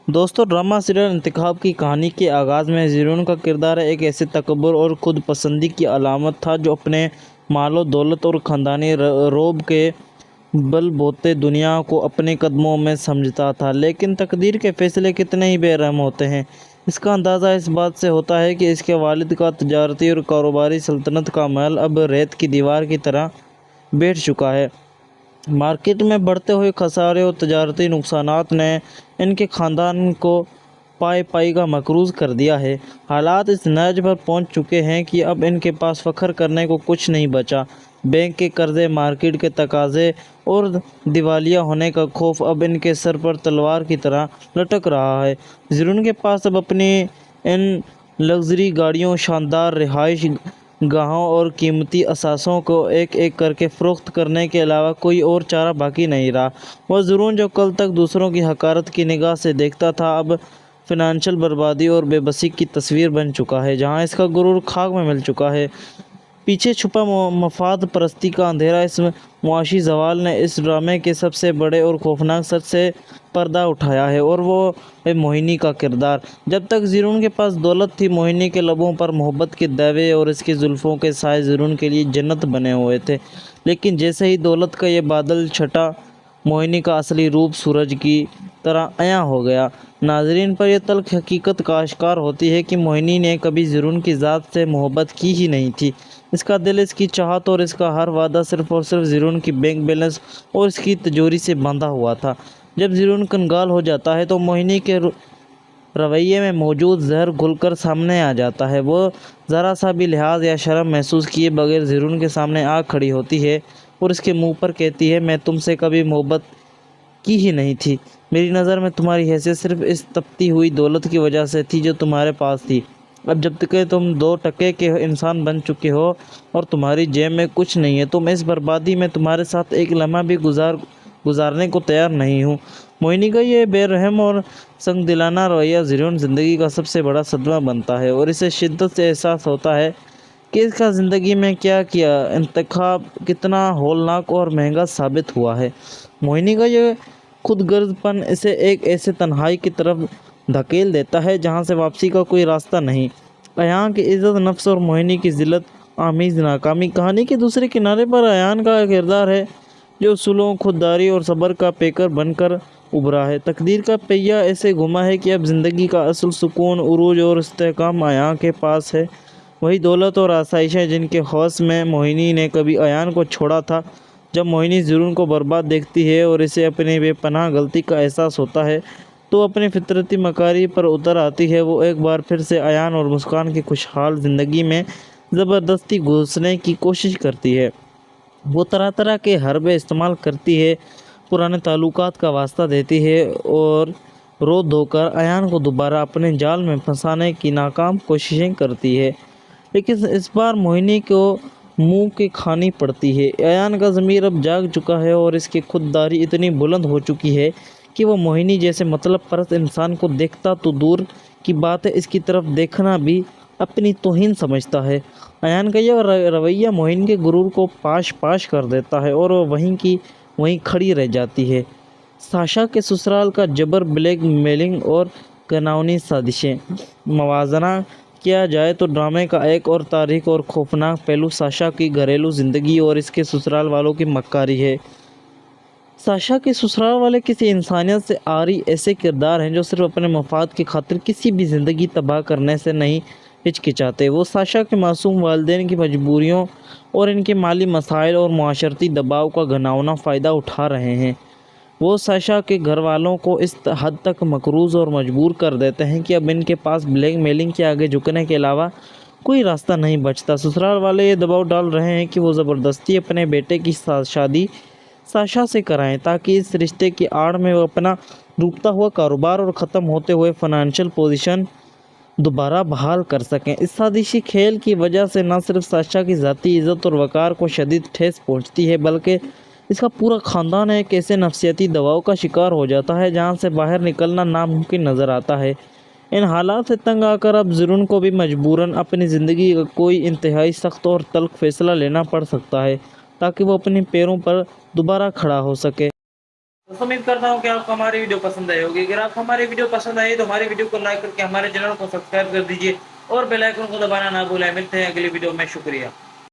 دوستو، drama serial انتخاب کی کہانی کے آغاز میں زیرون کا کردار ایک ایسے تکبر اور خود پسندی کی علامت تھا جو اپنے مال و دولت اور خاندانی رعب کے بل بوتے دنیا کو اپنے قدموں میں سمجھتا تھا۔ لیکن تقدیر کے فیصلے کتنے ہی بے رحم ہوتے ہیں، اس کا اندازہ اس بات سے ہوتا ہے کہ اس کے والد کا تجارتی اور کاروباری سلطنت کا محل اب ریت کی دیوار کی طرح بیٹھ چکا ہے۔ مارکیٹ میں بڑھتے ہوئے خسارے اور تجارتی نقصانات نے ان کے خاندان کو پائی پائی کا مقروض کر دیا ہے۔ حالات اس درجے پر پہنچ چکے ہیں کہ اب ان کے پاس فخر کرنے کو کچھ نہیں بچا۔ بینک کے قرضے، مارکیٹ کے تقاضے اور دیوالیہ ہونے کا خوف اب ان کے سر پر تلوار کی طرح لٹک رہا ہے۔ زیرون کے پاس اب اپنی ان لگژری گاڑیوں، شاندار رہائش گاہوں اور قیمتی اثاثوں کو ایک ایک کر کے فروخت کرنے کے علاوہ کوئی اور چارہ باقی نہیں رہا۔ وہ زیرون جو کل تک دوسروں کی حقارت کی نگاہ سے دیکھتا تھا، اب فنانشل بربادی اور بے بسی کی تصویر بن چکا ہے، جہاں اس کا غرور خاک میں مل چکا ہے۔ پیچھے چھپا مفاد پرستی کا اندھیرا، اس معاشی زوال نے اس ڈرامے کے سب سے بڑے اور خوفناک سچ سے پردہ اٹھایا ہے، اور وہ ہے موہنی کا کردار۔ جب تک زیرون کے پاس دولت تھی، موہنی کے لبوں پر محبت کے دعوے اور اس کی زلفوں کے سائے زیرون کے لیے جنت بنے ہوئے تھے۔ لیکن جیسے ہی دولت کا یہ بادل چھٹا، موہنی کا اصلی روپ سورج کی طرح عیاں ہو گیا۔ ناظرین پر یہ تلخ حقیقت کا آشکار ہوتی ہے کہ موہنی نے کبھی زیرون کی ذات سے محبت کی ہی نہیں تھی۔ اس کا دل، اس کی چاہت اور اس کا ہر وعدہ صرف اور صرف زیرون کی بینک بیلنس اور اس کی تجوری سے باندھا ہوا تھا۔ جب زیرون کنگال ہو جاتا ہے تو موہنی کے رویے میں موجود زہر گھل کر سامنے آ جاتا ہے۔ وہ ذرا سا بھی لحاظ یا شرم محسوس کیے بغیر زیرون کے سامنے آ کھڑی ہوتی ہے اور اس کے منہ پر کہتی ہے، میں تم سے کبھی محبت کی ہی نہیں تھی۔ میری نظر میں تمہاری حیثیت صرف اس تپتی ہوئی دولت کی وجہ سے تھی جو تمہارے پاس تھی۔ اب جب تک تم 2 ٹکے کے انسان بن چکے ہو اور تمہاری جیب میں کچھ نہیں ہے، تم اس بربادی میں تمہارے ساتھ ایک لمحہ بھی گزارنے کو تیار نہیں ہوں۔ موہنی کا یہ بے رحم اور سنگ دلانہ رویہ زیرون زندگی کا سب سے بڑا صدمہ بنتا ہے، اور اسے شدت سے احساس ہوتا ہے کہ اس کا زندگی میں کیا انتخاب کتنا ہولناک اور مہنگا ثابت ہوا ہے۔ موہنی کا یہ خود غرض پن اسے ایک ایسے تنہائی کی طرف دھکیل دیتا ہے جہاں سے واپسی کا کوئی راستہ نہیں۔ ایان کی عزت نفس اور موہنی کی ذلت آمیز ناکامی۔ کہانی کے دوسرے کنارے پر ایان کا کردار ہے جو اصولوں، خودداری اور صبر کا پیکر بن کر ابھرا ہے۔ تقدیر کا پہیہ ایسے گھما ہے کہ اب زندگی کا اصل سکون، عروج اور استحکام ایان کے پاس ہے۔ وہی دولت اور آسائشیں جن کے ہوش میں موہنی نے کبھی ایان کو چھوڑا تھا۔ جب موہنی زیرون کو برباد دیکھتی ہے اور اسے اپنی بے پناہ غلطی کا احساس ہوتا ہے تو اپنی فطرتی مکاری پر اتر آتی ہے۔ وہ ایک بار پھر سے ایان اور مسکان کی خوشحال زندگی میں زبردستی گھسنے کی کوشش کرتی ہے۔ وہ طرح طرح کے حربے استعمال کرتی ہے، پرانے تعلقات کا واسطہ دیتی ہے اور رو دھو کر ایان کو دوبارہ اپنے جال میں پھنسانے کی ناکام کوششیں کرتی ہے۔ لیکن اس بار موہنی کو منہ کی کھانی پڑتی ہے۔ ایان کا ضمیر اب جاگ چکا ہے اور اس کی خودداری اتنی بلند ہو چکی ہے کہ وہ موہنی جیسے مطلب پرست انسان کو دیکھتا تو دور کی بات ہے، اس کی طرف دیکھنا بھی اپنی توہین سمجھتا ہے۔ ایان کا یہ رویہ موہنی کے غرور کو پاش پاش کر دیتا ہے اور وہ وہیں کی وہیں کھڑی رہ جاتی ہے۔ ساشا کے سسرال کا جبر، بلیک میلنگ اور گھناؤنی سازشیں۔ موازنہ کیا جائے تو ڈرامے کا ایک اور تاریخی اور خوفناک پہلو ساشا کی گھریلو زندگی اور اس کے سسرال والوں کی مکاری ہے۔ ساشا کے سسرال والے کسی انسانیت سے عاری ایسے کردار ہیں جو صرف اپنے مفاد کی خاطر کسی بھی زندگی تباہ کرنے سے نہیں ہچکچاتے۔ وہ ساشا کے معصوم والدین کی مجبوریوں اور ان کے مالی مسائل اور معاشرتی دباؤ کا گھناؤنا فائدہ اٹھا رہے ہیں۔ وہ ساشا کے گھر والوں کو اس حد تک مقروض اور مجبور کر دیتے ہیں کہ اب ان کے پاس بلیک میلنگ کے آگے جھکنے کے علاوہ کوئی راستہ نہیں بچتا۔ سسرال والے یہ دباؤ ڈال رہے ہیں کہ وہ زبردستی اپنے بیٹے کی شادی ساشا سے کرائیں تاکہ اس رشتے کی آڑ میں وہ اپنا ڈوبتا ہوا کاروبار اور ختم ہوتے ہوئے فنانشل پوزیشن دوبارہ بحال کر سکیں۔ اس سازشی کھیل کی وجہ سے نہ صرف ساشا کی ذاتی عزت اور وقار کو شدید ٹھیس پہنچتی ہے بلکہ اس کا پورا خاندان ایک ایسے نفسیاتی دباؤ کا شکار ہو جاتا ہے جہاں سے باہر نکلنا ناممکن نظر آتا ہے۔ ان حالات سے تنگ آ کر اب زیرون کو بھی مجبوراً اپنی زندگی کا کوئی انتہائی سخت اور تلخ فیصلہ لینا پڑ سکتا ہے تاکہ وہ اپنے پیروں پر دوبارہ کھڑا ہو سکے۔ تو امید کرتا ہوں کہ آپ کو ہماری ویڈیو پسند آئی ہوگی. اگر آپ کو ہماری ویڈیو پسند آئی تو ہماری ویڈیو کو لائک کر کے ہمارے چینل کو سبسکرائب کر دیجیے اور بیل آئیکن کو دبانا نہ بھولیں. ملتے ہیں اگلی ویڈیو میں. شکریہ.